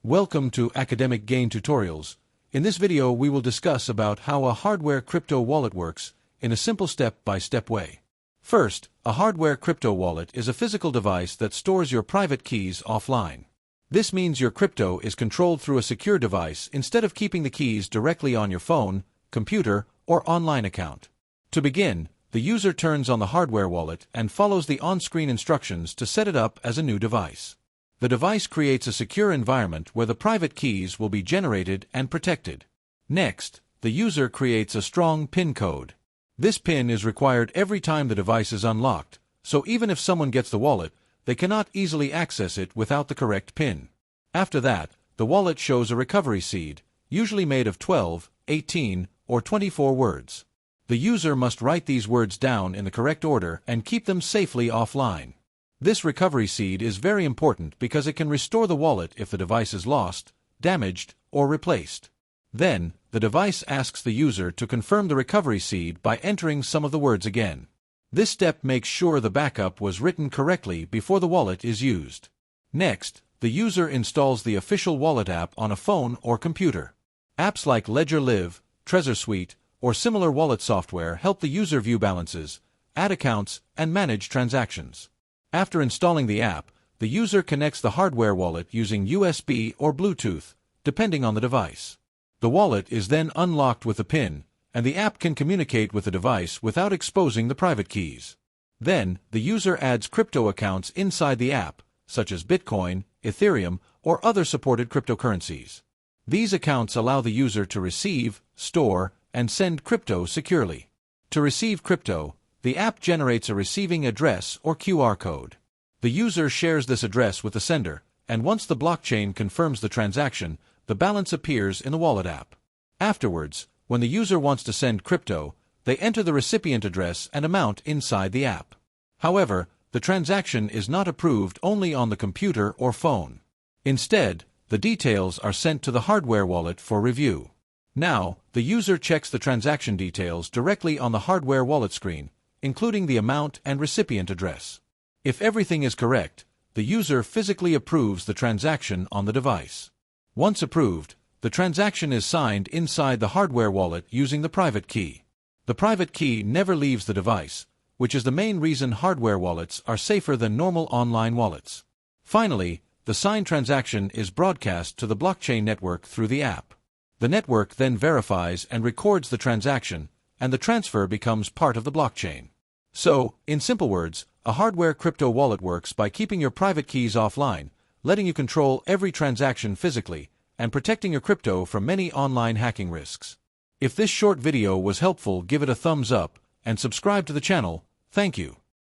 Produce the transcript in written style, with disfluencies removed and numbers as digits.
Welcome to Academic Gain Tutorials. In this video we will discuss about how a hardware crypto wallet works in a simple step-by-step way. First, a hardware crypto wallet is a physical device that stores your private keys offline. This means your crypto is controlled through a secure device instead of keeping the keys directly on your phone, computer, or online account. To begin, the user turns on the hardware wallet and follows the on-screen instructions to set it up as a new device. The device creates a secure environment where the private keys will be generated and protected. Next, the user creates a strong PIN code. This PIN is required every time the device is unlocked, so even if someone gets the wallet, they cannot easily access it without the correct PIN. After that, the wallet shows a recovery seed, usually made of 12, 18, or 24 words. The user must write these words down in the correct order and keep them safely offline. This recovery seed is very important because it can restore the wallet if the device is lost, damaged, or replaced. Then, the device asks the user to confirm the recovery seed by entering some of the words again. This step makes sure the backup was written correctly before the wallet is used. Next, the user installs the official wallet app on a phone or computer. Apps like Ledger Live, Trezor Suite, or similar wallet software help the user view balances, add accounts, and manage transactions. After installing the app, the user connects the hardware wallet using USB or Bluetooth, depending on the device. The wallet is then unlocked with a PIN, and the app can communicate with the device without exposing the private keys. Then, the user adds crypto accounts inside the app, such as Bitcoin, Ethereum, or other supported cryptocurrencies. These accounts allow the user to receive, store, and send crypto securely. To receive crypto, the app generates a receiving address or QR code. The user shares this address with the sender, and once the blockchain confirms the transaction, the balance appears in the wallet app. Afterwards, when the user wants to send crypto, they enter the recipient address and amount inside the app. However, the transaction is not approved only on the computer or phone. Instead, the details are sent to the hardware wallet for review. Now, the user checks the transaction details directly on the hardware wallet screen, including the amount and recipient address. If everything is correct, the user physically approves the transaction on the device. Once approved, the transaction is signed inside the hardware wallet using the private key. The private key never leaves the device, which is the main reason hardware wallets are safer than normal online wallets. Finally, the signed transaction is broadcast to the blockchain network through the app. The network then verifies and records the transaction, and the transfer becomes part of the blockchain. So, in simple words, a hardware crypto wallet works by keeping your private keys offline, letting you control every transaction physically, and protecting your crypto from many online hacking risks. If this short video was helpful, give it a thumbs up, and subscribe to the channel. Thank you.